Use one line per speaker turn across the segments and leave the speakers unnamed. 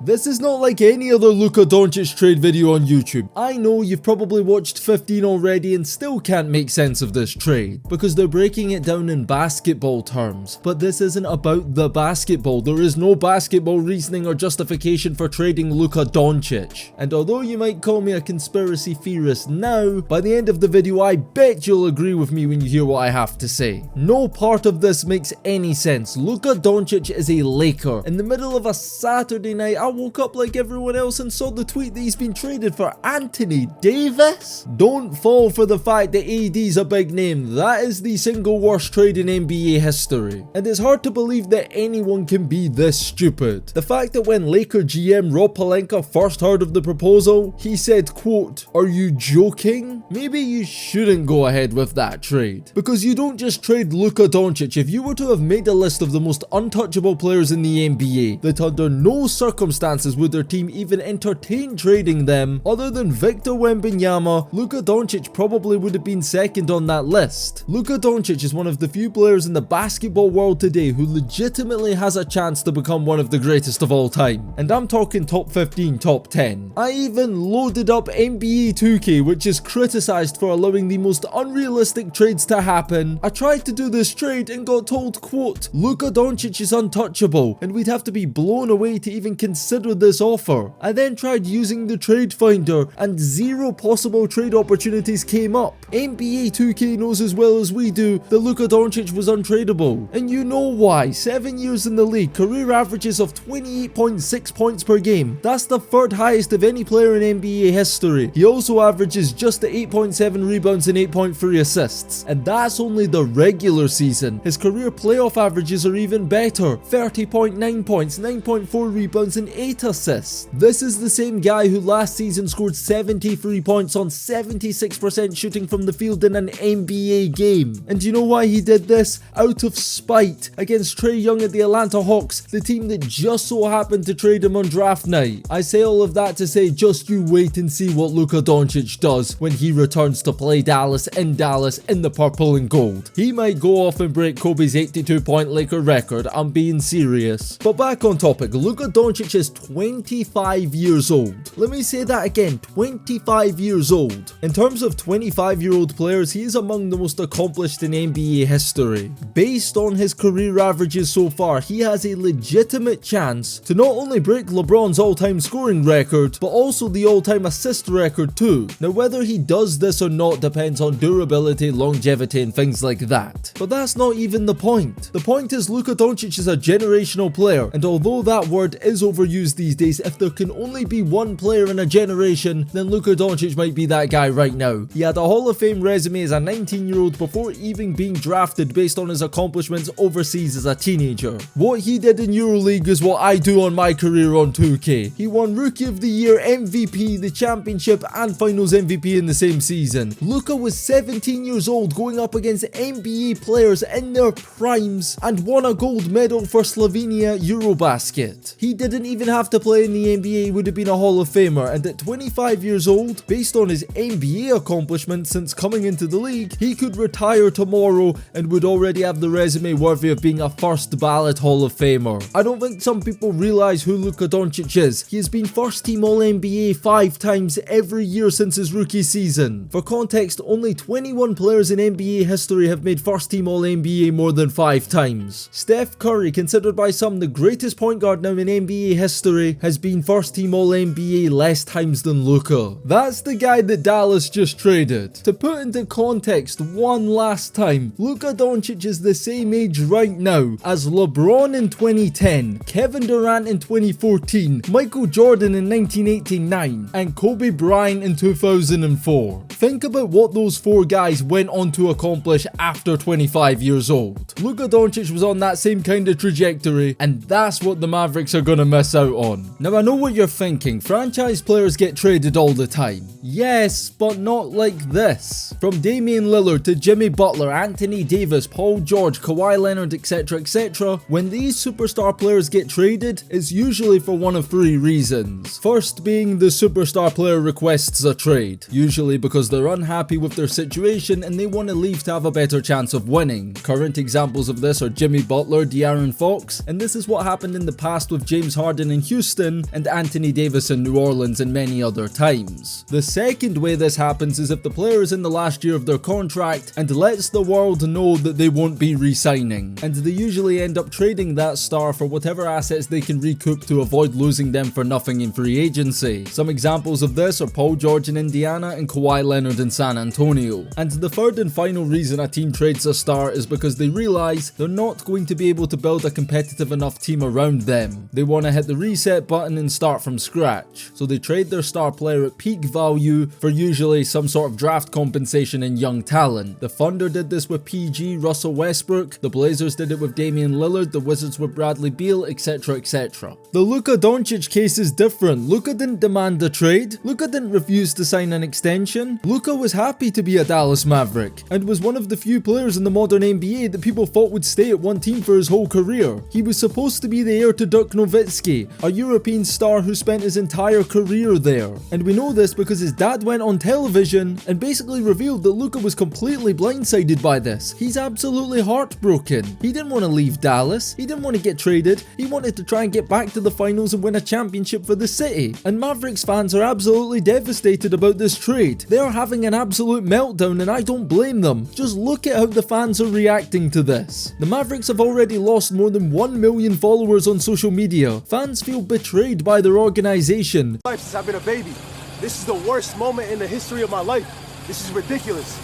This is not like any other Luka Doncic trade video on YouTube. I know you've probably watched 15 already and still can't make sense of this trade, because they're breaking it down in basketball terms. But this isn't about the basketball. There is no basketball reasoning or justification for trading Luka Doncic. And although you might call me a conspiracy theorist now, by the end of the video I bet you'll agree with me when you hear what I have to say. No part of this makes any sense. Luka Doncic is a Laker. In the middle of a Saturday night, I woke up like everyone else and saw the tweet that he's been traded for Anthony Davis. Don't fall for the fact that AD's a big name. That is the single worst trade in NBA history. And it's hard to believe that anyone can be this stupid. The fact that when Laker GM Rob Pelinka first heard of the proposal, he said, quote, "Are you joking?" Maybe you shouldn't go ahead with that trade. Because you don't just trade Luka Doncic. If you were to have made a list of the most untouchable players in the NBA, that under no circumstances would their team even entertain trading them, other than Victor Wembanyama, Luka Doncic probably would have been second on that list. Luka Doncic is one of the few players in the basketball world today who legitimately has a chance to become one of the greatest of all time. And I'm talking top 15, top 10. I even loaded up NBA 2K, which is criticized for allowing the most unrealistic trades to happen. I tried to do this trade and got told, quote, "Luka Doncic is untouchable," and we'd have to be blown away to even consider this offer. I then tried using the trade finder and 0 possible trade opportunities came up. NBA 2K knows as well as we do that Luka Doncic was untradeable. And you know why. 7 years in the league, career averages of 28.6 points per game. That's the third highest of any player in NBA history. He also averages just 8.7 rebounds and 8.3 assists. And that's only the regular season. His career playoff averages are even better. 30.9 points, 9.4 rebounds and 8 assists. This is the same guy who last season scored 73 points on 76% shooting from the field in an NBA game. And do you know why he did this? Out of spite against Trae Young at the Atlanta Hawks, the team that just so happened to trade him on draft night. I say all of that to say just you wait and see what Luka Doncic does when he returns to play Dallas in the purple and gold. He might go off and break Kobe's 82-point Laker record. I'm being serious. But back on topic, Luka Doncic is 25 years old. Let me say that again, 25 years old. In terms of 25-year-old players, he is among the most accomplished in NBA history. Based on his career averages so far, he has a legitimate chance to not only break LeBron's all-time scoring record, but also the all-time assist record too. Now, whether he does this or not depends on durability, longevity, and things like that. But that's not even the point. The point is Luka Doncic is a generational player, and although that word is overused these days, if there can only be one player in a generation, then Luka Doncic might be that guy right now. He had a Hall of Fame resume as a 19-year-old before even being drafted based on his accomplishments overseas as a teenager. What he did in EuroLeague is what I do on my career on 2K. He won Rookie of the Year, MVP, the championship, and Finals MVP in the same season. Luka was 17 years old going up against NBA players in their primes and won a gold medal for Slovenia Eurobasket. He didn't even have to play in the NBA, he would have been a Hall of Famer, and at 25 years old, based on his NBA accomplishments since coming into the league, he could retire tomorrow and would already have the resume worthy of being a first ballot Hall of Famer. I don't think some people realize who Luka Doncic is. He has been first team All-NBA 5 times every year since his rookie season. For context, only 21 players in NBA history have made first team All-NBA more than 5 times. Steph Curry, considered by some the greatest point guard now in NBA history, has been first team All-NBA less times than Luka. That's the guy that Dallas just traded. To put into context one last time, Luka Doncic is the same age right now as LeBron in 2010, Kevin Durant in 2014, Michael Jordan in 1989, and Kobe Bryant in 2004. Think about what those 4 guys went on to accomplish after 25 years old. Luka Doncic was on that same kind of trajectory, and that's what the Mavericks are gonna miss out on. Now, I know what you're thinking. Franchise players get traded all the time. Yes, but not like this. From Damian Lillard to Jimmy Butler, Anthony Davis, Paul George, Kawhi Leonard, etc., when these superstar players get traded, it's usually for one of 3 reasons. First being the superstar player requests a trade, usually because they're unhappy with their situation and they want to leave to have a better chance of winning. Current examples of this are Jimmy Butler, De'Aaron Fox, and this is what happened in the past with James Harden Harden in Houston and Anthony Davis in New Orleans and many other times. The second way this happens is if the player is in the last year of their contract and lets the world know that they won't be re-signing, and they usually end up trading that star for whatever assets they can recoup to avoid losing them for nothing in free agency. Some examples of this are Paul George in Indiana and Kawhi Leonard in San Antonio. And the third and final reason a team trades a star is because they realize they're not going to be able to build a competitive enough team around them. They want to hit the reset button and start from scratch. So they trade their star player at peak value for usually some sort of draft compensation and young talent. The Thunder did this with PG, Russell Westbrook, the Blazers did it with Damian Lillard, the Wizards with Bradley Beal, etc, etc. The Luka Doncic case is different. Luka didn't demand a trade. Luka didn't refuse to sign an extension. Luka was happy to be a Dallas Maverick and was one of the few players in the modern NBA that people thought would stay at one team for his whole career. He was supposed to be the heir to Dirk Nowitzki, a European star who spent his entire career there. And we know this because his dad went on television and basically revealed that Luka was completely blindsided by this. He's absolutely heartbroken. He didn't want to leave Dallas. He didn't want to get traded. He wanted to try and get back to the finals and win a championship for the city. And Mavericks fans are absolutely devastated about this trade. They are having an absolute meltdown and I don't blame them. Just look at how the fans are reacting to this. The Mavericks have already lost more than 1 million followers on social media. Fans feel betrayed by their organization.
Since I've been a baby, this is the worst moment in the history of my life. This is ridiculous.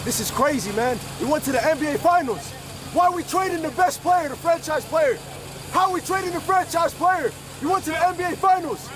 This is crazy, man. We went to the NBA Finals. Why are we trading the best player, the franchise player? How are we trading the franchise player? We went to the NBA Finals.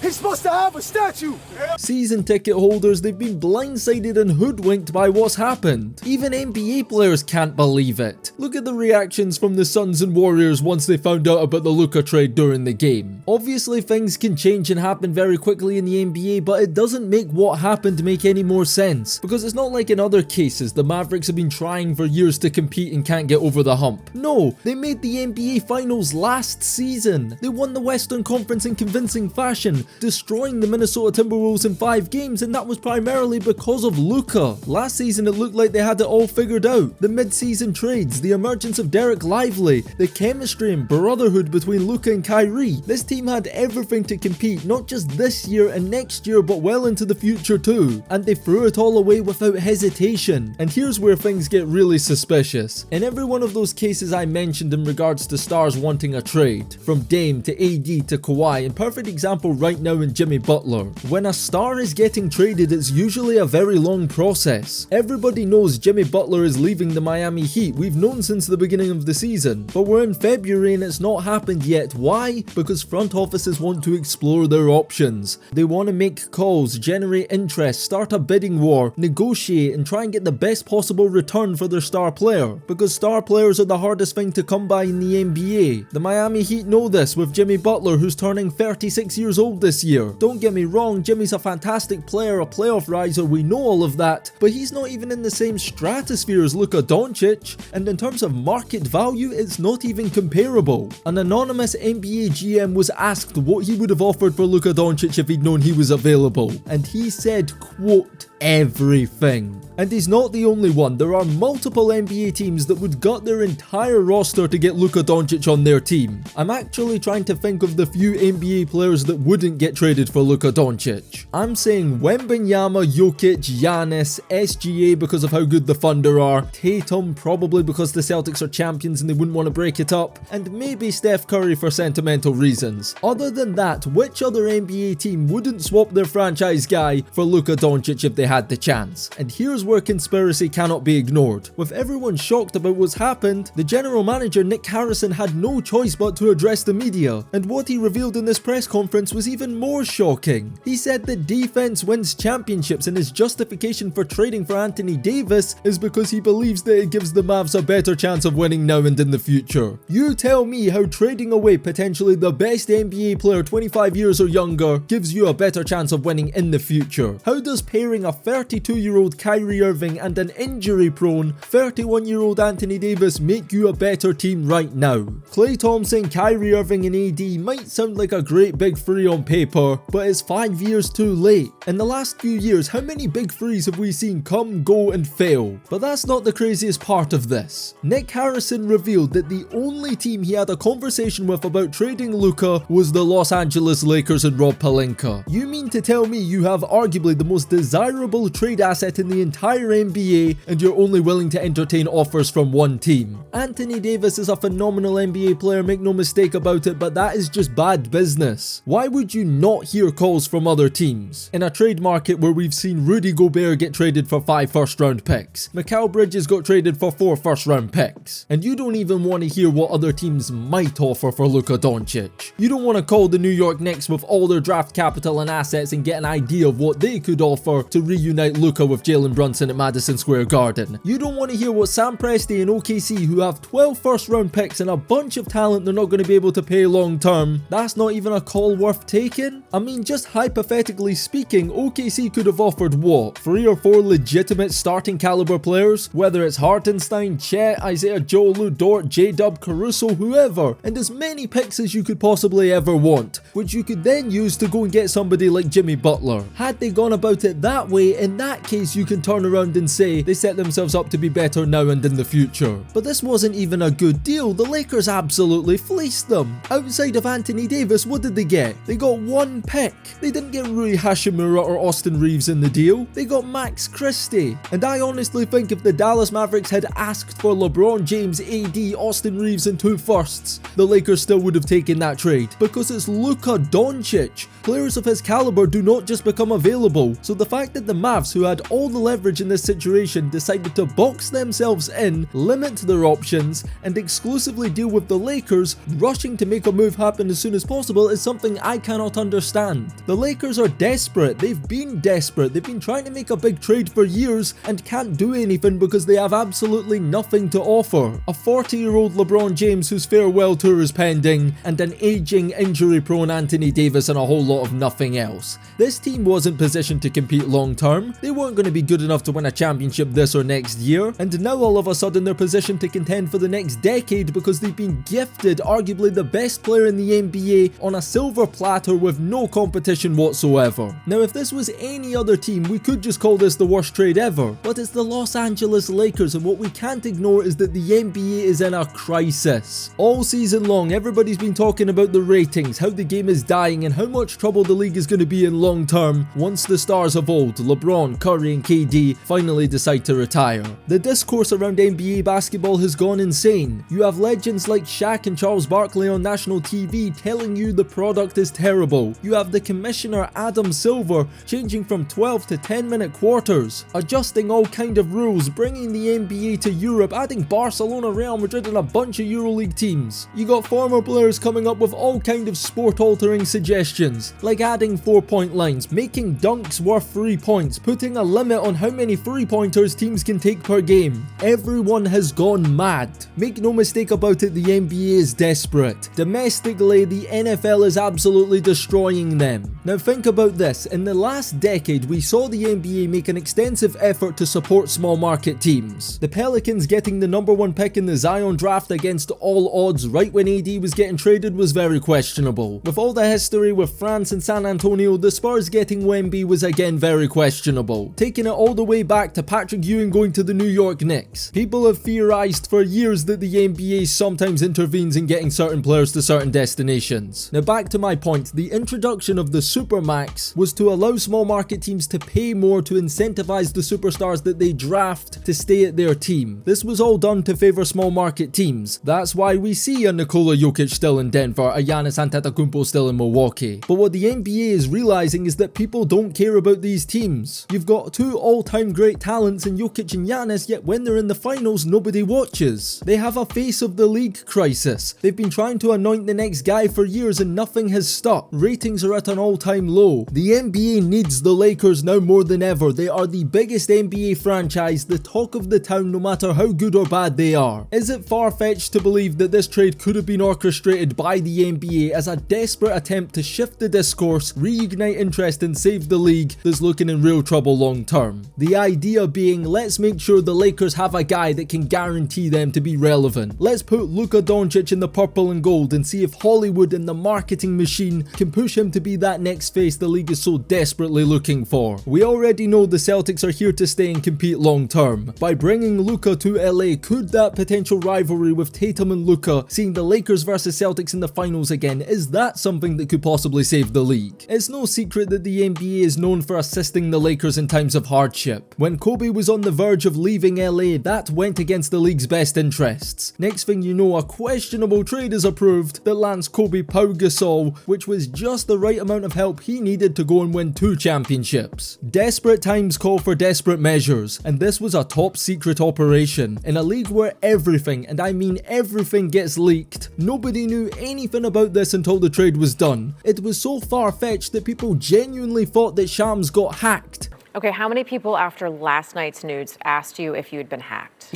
He's supposed to have a statue.
Season ticket holders, they've been blindsided and hoodwinked by what's happened. Even NBA players can't believe it. Look at the reactions from the Suns and Warriors once they found out about the Luka trade during the game. Obviously things can change and happen very quickly in the NBA, but it doesn't make what happened make any more sense. Because it's not like in other cases, the Mavericks have been trying for years to compete and can't get over the hump. No, they made the NBA Finals last season. They won the Western Conference in convincing fashion, destroying the Minnesota Timberwolves in 5 games, and that was primarily because of Luka. Last season it looked like they had it all figured out. The mid-season trades, the emergence of Derek Lively, the chemistry and brotherhood between Luka and Kyrie. This team had everything to compete, not just this year and next year, but well into the future too. And they threw it all away without hesitation. And here's where things get really suspicious. In every one of those cases I mentioned in regards to stars wanting a trade, from Dame to AD to Kawhi, and perfect example right now in Jimmy Butler. When a star is getting traded, it's usually a very long process. Everybody knows Jimmy Butler is leaving the Miami Heat. We've known since the beginning of the season. But we're in February and it's not happened yet. Why? Because front offices want to explore their options. They want to make calls, generate interest, start a bidding war, negotiate, and try and get the best possible return for their star player. Because star players are the hardest thing to come by in the NBA. The Miami Heat know this with Jimmy Butler, who's turning 36 years old this year. Don't get me wrong, Jimmy's a fantastic player, a playoff riser, we know all of that, but he's not even in the same stratosphere as Luka Doncic, and in terms of market value, it's not even comparable. An anonymous NBA GM was asked what he would have offered for Luka Doncic if he'd known he was available, and he said, quote, everything. And he's not the only one. There are multiple NBA teams that would gut their entire roster to get Luka Doncic on their team. I'm actually trying to think of the few NBA players that wouldn't get traded for Luka Doncic. I'm saying Wembanyama, Jokic, Giannis, SGA because of how good the Thunder are, Tatum probably because the Celtics are champions and they wouldn't want to break it up, and maybe Steph Curry for sentimental reasons. Other than that, which other NBA team wouldn't swap their franchise guy for Luka Doncic if they had the chance? And here's where conspiracy cannot be ignored. With everyone shocked about what's happened, the general manager Nick Harrison had no choice but to address the media, and what he revealed in this press conference was even more shocking. He said that defense wins championships and his justification for trading for Anthony Davis is because he believes that it gives the Mavs a better chance of winning now and in the future. You tell me how trading away potentially the best NBA player 25 years or younger gives you a better chance of winning in the future. How does pairing a 32-year-old Kyrie Irving and an injury-prone 31-year-old Anthony Davis make you a better team right now? Klay Thompson, Kyrie Irving and AD might sound like a great big three on paper, but it's 5 years too late. In the last few years, how many big threes have we seen come, go, and fail? But that's not the craziest part of this. Nick Harrison revealed that the only team he had a conversation with about trading Luka was the Los Angeles Lakers and Rob Pelinka. You mean to tell me you have arguably the most desirable trade asset in the entire NBA and you're only willing to entertain offers from one team? Anthony Davis is a phenomenal NBA player, make no mistake about it, but that is just bad business. Why would you not hear calls from other teams? In a trade market where we've seen Rudy Gobert get traded for 5 first-round picks, Mikal Bridges got traded for 4 first-round picks, and you don't even want to hear what other teams might offer for Luka Doncic. You don't want to call the New York Knicks with all their draft capital and assets and get an idea of what they could offer to reunite Luka with Jalen Brunson at Madison Square Garden. You don't want to hear what Sam Presti and OKC, who have 12 first-round picks and a bunch of talent they're not going to be able to pay long-term, that's not even a call worth taking? I mean, just hypothetically speaking, OKC could have offered what? 3 or 4 legitimate starting caliber players? Whether it's Hartenstein, Chet, Isaiah Joe, Lou Dort, J-Dub, Caruso, whoever, and as many picks as you could possibly ever want, which you could then use to go and get somebody like Jimmy Butler. Had they gone about it that way, in that case you can turn around and say they set themselves up to be better now and in the future. But this wasn't even a good deal. The Lakers absolutely fleeced them. Outside of Anthony Davis, what did they get? They got 1 pick. They didn't get Rui Hashimura or Austin Reeves in the deal. They got Max Christie. And I honestly think if the Dallas Mavericks had asked for LeBron James, AD, Austin Reeves and 2 firsts, the Lakers still would have taken that trade. Because it's Luka Doncic. Players of his caliber do not just become available. So the fact that the Mavs, who had all the leverage in this situation, decided to box themselves in, limit their options, and exclusively deal with the Lakers, rushing to make a move happen as soon as possible, is something I cannot understand. The Lakers are desperate. They've been desperate. They've been trying to make a big trade for years and can't do anything because they have absolutely nothing to offer. A 40-year-old LeBron James whose farewell tour is pending, and an aging, injury-prone Anthony Davis and a whole lot of nothing else. This team wasn't positioned to compete long term. They weren't going to be good enough to win a championship this or next year, and now all of a sudden they're positioned to contend for the next decade because they've been gifted arguably the best player in the NBA on a silver platter with no competition whatsoever. Now if this was any other team, we could just call this the worst trade ever, but it's the Los Angeles Lakers, and what we can't ignore is that the NBA is in a crisis. All season long, everybody's been talking about the ratings, how the game is dying, and how much trouble the league is going to be in long term once the stars of old, LeBron, Curry and KD, finally decide to retire. The discourse around NBA basketball has gone insane. You have legends like Shaq and Charles Barkley on national TV telling you the product is terrible. You have the commissioner Adam Silver changing from 12 to 10-minute quarters, adjusting all kind of rules, bringing the NBA to Europe, adding Barcelona, Real Madrid and a bunch of EuroLeague teams. You got former players coming up with all kind of sport-altering suggestions, like adding 4-point lines, making dunks worth 3 points, putting a limit on how many 3-pointers teams can take per game. Everyone has gone mad. Make no mistake about it, the NBA is desperate. Domestically, the NFL is absolutely destroying them. Now think about this. In the last decade, we saw the NBA make an extensive effort to support small market teams. The Pelicans getting the #1 pick in the Zion draft against all odds right when AD was getting traded was very questionable. With all the history with France and San Antonio, the Spurs getting Wemby was again very questionable. Taking it all the way back to Patrick Ewing going to the New York Knicks. People have theorized for years that the NBA sometimes intervenes in getting certain players to certain destinations. Now back to my point, the introduction of the Supermax was to allow small market teams to pay more to incentivize the superstars that they draft to stay at their team. This was all done to favor small market teams. That's why we see a Nikola Jokic still in Denver, a Giannis Antetokounmpo still in Milwaukee. But what the NBA is realizing is that people don't care about these teams. You've got 2 all-time great talents in Jokic and Giannis, yet when they're in the finals, nobody watches. They have a face of the league crisis. They've been trying to anoint the next guy for years and nothing has stuck. Ratings are at an all-time low. The NBA needs the Lakers now more than ever. They are the biggest NBA franchise, the talk of the town no matter how good or bad they are. Is it far-fetched to believe that this trade could have been orchestrated by the NBA as a desperate attempt to shift the discourse, reignite interest and save the league that's looking in real trouble long term? The idea being, let's make sure the Lakers have a guy that can guarantee them to be relevant. Let's put Luka Doncic in the purple and gold and see if Hall Hollywood and the marketing machine can push him to be that next face the league is so desperately looking for. We already know the Celtics are here to stay and compete long term. By bringing Luka to LA, could that potential rivalry with Tatum and Luka, seeing the Lakers versus Celtics in the finals again, is that something that could possibly save the league? It's no secret that the NBA is known for assisting the Lakers in times of hardship. When Kobe was on the verge of leaving LA, that went against the league's best interests. Next thing you know, a questionable trade is approved that lands Kobe Pau Gasol, which was just the right amount of help he needed to go and win 2 championships. Desperate times call for desperate measures, and this was a top secret operation. In a league where everything, and I mean everything, gets leaked, nobody knew anything about this until the trade was done. It was so far-fetched that people genuinely thought that Shams got hacked.
Okay, how many people after last night's nudes asked you if you had been hacked?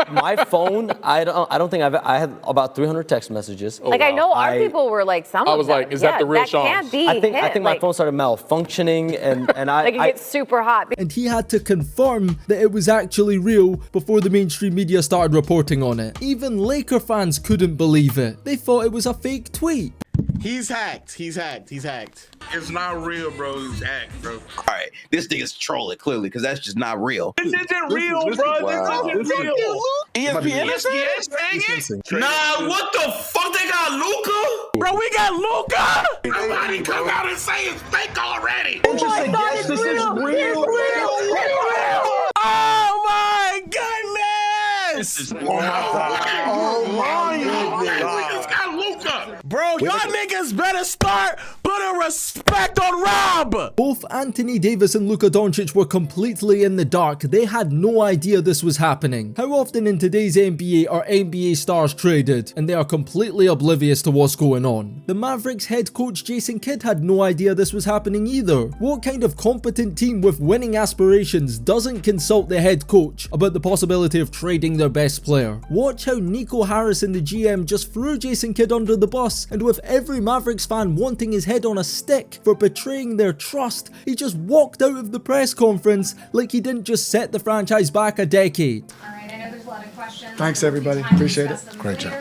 My phone, I don't think I had about 300 text messages.
Like, I know our people were like, some of them.
I was like, is that the real Shams?
Can't be
I think
him.
my phone started malfunctioning and I...
Like, it gets super hot.
And he had to confirm that it was actually real before the mainstream media started reporting on it. Even Laker fans couldn't believe it. They thought it was a fake tweet.
He's hacked. He's hacked. He's hacked.
It's not real, bro. He's hacked, bro.
All right, this thing is trolling clearly because that's just not real.
This isn't real, bro. This isn't real.
ESPN is
saying it? Nah, what the fuck? They got Luka? Bro, we got Luka? Nobody come out and say it's fake already.
Don't you say yes, this is real.
Oh my goodness! Oh my god! Oh my god! Niggas got Luka, bro. Y'all niggas better start putting respect on Rob.
Both Anthony Davis and Luka Doncic were completely in the dark. They had no idea this was happening. How often in today's NBA are NBA stars traded and they are completely oblivious to what's going on? The Mavericks head coach Jason Kidd had no idea this was happening either. What kind of competent team with winning aspirations doesn't consult the head coach about the possibility of trading their best player? Watch how Nico Harrison, the GM, just threw Jason Kidd under the bus, and with every Mavericks fan wanting his head on a stick for betraying their trust, he just walked out of the press conference like he didn't just set the franchise back a decade.
All right, I know there's a lot of questions.
Thanks, everybody. Appreciate it.
Great job.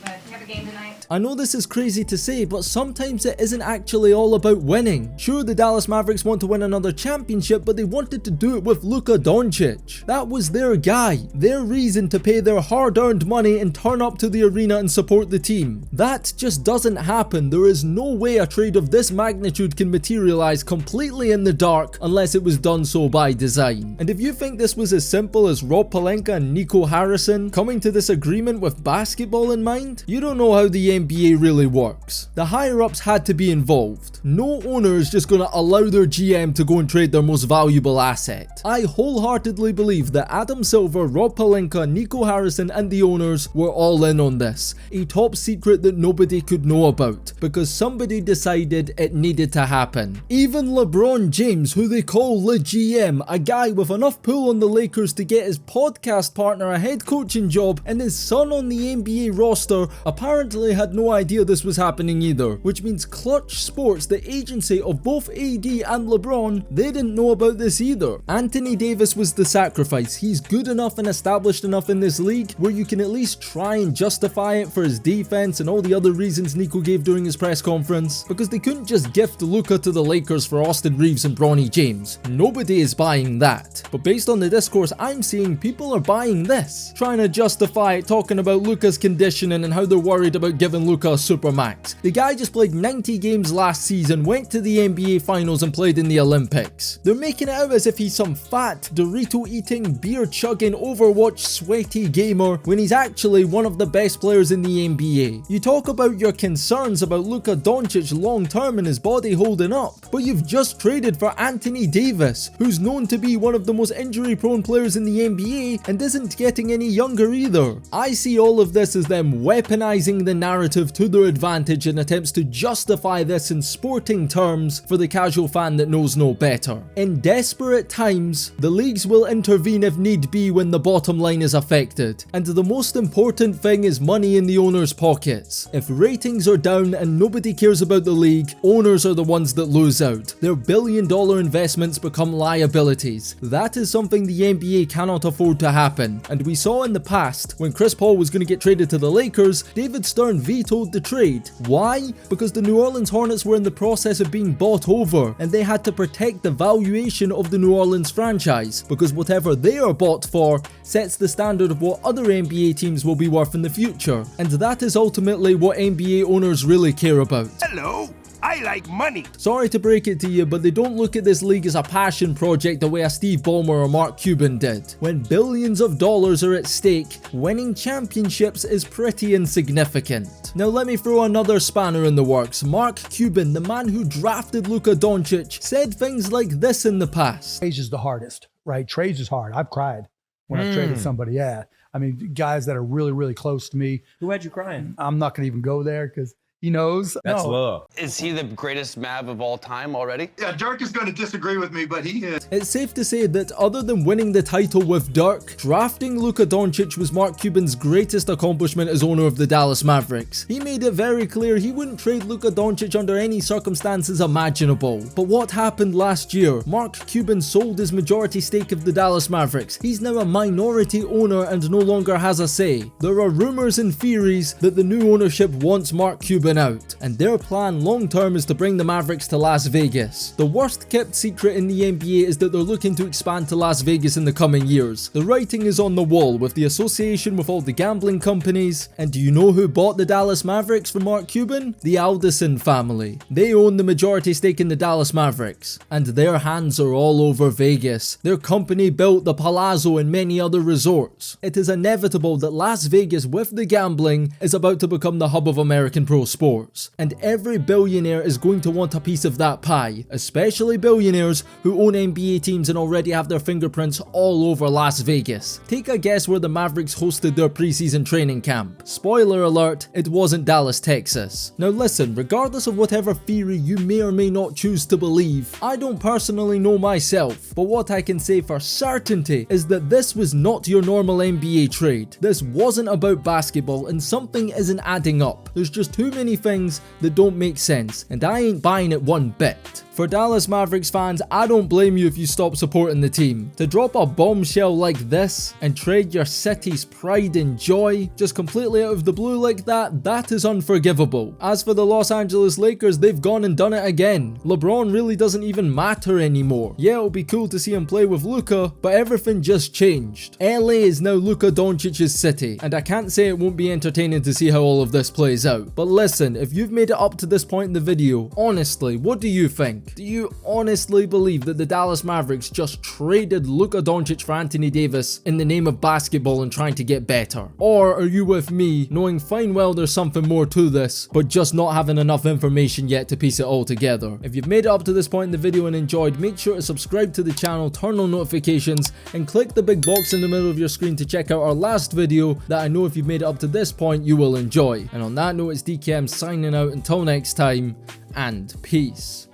But we have a game tonight.
I know this is crazy to say, but sometimes it isn't actually all about winning. Sure, the Dallas Mavericks want to win another championship, but they wanted to do it with Luka Doncic. That was their guy, their reason to pay their hard-earned money and turn up to the arena and support the team. That just doesn't happen. There is no way a trade of this magnitude can materialize completely in the dark unless it was done so by design. And if you think this was as simple as Rob Pelinka and Nico Harrison coming to this agreement with basketball in mind, you don't know how the NBA really works. The higher-ups had to be involved. No owner is just going to allow their GM to go and trade their most valuable asset. I wholeheartedly believe that Adam Silver, Rob Pelinka, Nico Harrison and the owners were all in on this. A top secret that nobody could know about because somebody decided it needed to happen. Even LeBron James, who they call the GM, a guy with enough pull on the Lakers to get his podcast partner a head coaching job and his son on the NBA roster, apparently had no idea this was happening either, which means Clutch Sports, the agency of both AD and LeBron, they didn't know about this either. Anthony Davis was the sacrifice. He's good enough and established enough in this league where you can at least try and justify it for his defense and all the other reasons Nico gave during his press conference, because they couldn't just gift Luka to the Lakers for Austin Reeves and Bronny James. Nobody is buying that. But based on the discourse I'm seeing, people are buying this, trying to justify it, talking about Luka's conditioning and how they're worried about giving Luka a supermax. The guy just played 90 games last season, went to the NBA finals and played in the Olympics. They're making it out as if he's some fat, Dorito eating, beer chugging, Overwatch sweaty gamer when he's actually one of the best players in the NBA. You talk about your concerns about Luka Doncic long term and his body holding up, but you've just traded for Anthony Davis, who's known to be one of the most injury prone players in the NBA and isn't getting any younger either. I see all of this as them weaponizing the narrative to their advantage in attempts to justify this in sporting terms for the casual fan that knows no better. In desperate times, the leagues will intervene if need be when the bottom line is affected, and the most important thing is money in the owners' pockets. If ratings are down and nobody cares about the league, owners are the ones that lose out. Their billion-dollar investments become liabilities. That is something the NBA cannot afford to happen, and we saw in the past when Chris Paul was going to get traded to the Lakers, David Stern vetoed the trade. Why? Because the New Orleans Hornets were in the process of being bought over, and they had to protect the valuation of the New Orleans franchise, because whatever they are bought for sets the standard of what other NBA teams will be worth in the future, and that is ultimately what NBA owners really care about.
Hello, I like money.
Sorry to break it to you, but they don't look at this league as a passion project the way a Steve Ballmer or Mark Cuban did. When billions of dollars are at stake, winning championships is pretty insignificant. Now let me throw another spanner in the works. Mark Cuban, the man who drafted Luka Doncic, said things like this in the past.
Trades is the hardest, right? Trades is hard. I've cried when I've traded somebody, yeah. I mean, guys that are really, really close to me.
Who had you crying?
I'm not going to even go there because he knows.
That's love.
Is he the greatest Mav of all time already?
Yeah, Dirk is going to disagree with me, but he is.
It's safe to say that other than winning the title with Dirk, drafting Luka Doncic was Mark Cuban's greatest accomplishment as owner of the Dallas Mavericks. He made it very clear he wouldn't trade Luka Doncic under any circumstances imaginable. But what happened last year? Mark Cuban sold his majority stake of the Dallas Mavericks. He's now a minority owner and no longer has a say. There are rumors and theories that the new ownership wants Mark Cuban out, and their plan long term is to bring the Mavericks to Las Vegas. The worst kept secret in the NBA is that they're looking to expand to Las Vegas in the coming years. The writing is on the wall with the association with all the gambling companies, and do you know who bought the Dallas Mavericks from Mark Cuban? The Alderson family. They own the majority stake in the Dallas Mavericks, and their hands are all over Vegas. Their company built the Palazzo and many other resorts. It is inevitable that Las Vegas with the gambling is about to become the hub of American pro sports, and every billionaire is going to want a piece of that pie, especially billionaires who own NBA teams and already have their fingerprints all over Las Vegas. Take a guess where the Mavericks hosted their preseason training camp. Spoiler alert, it wasn't Dallas, Texas. Now listen, regardless of whatever theory you may or may not choose to believe, I don't personally know myself, but what I can say for certainty is that this was not your normal NBA trade. This wasn't about basketball, and something isn't adding up. There's just too many things that don't make sense, and I ain't buying it one bit. For Dallas Mavericks fans, I don't blame you if you stop supporting the team. To drop a bombshell like this and trade your city's pride and joy just completely out of the blue like that, that is unforgivable. As for the Los Angeles Lakers, they've gone and done it again. LeBron really doesn't even matter anymore. Yeah, it'll be cool to see him play with Luka, but everything just changed. LA is now Luka Doncic's city, and I can't say it won't be entertaining to see how all of this plays out. But listen, if you've made it up to this point in the video, honestly, what do you think? Do you honestly believe that the Dallas Mavericks just traded Luka Doncic for Anthony Davis in the name of basketball and trying to get better? Or are you with me, knowing fine well there's something more to this, but just not having enough information yet to piece it all together? If you've made it up to this point in the video and enjoyed, make sure to subscribe to the channel, turn on notifications, and click the big box in the middle of your screen to check out our last video that I know if you've made it up to this point you will enjoy. And on that note, it's DKM signing out. Until next time, and peace.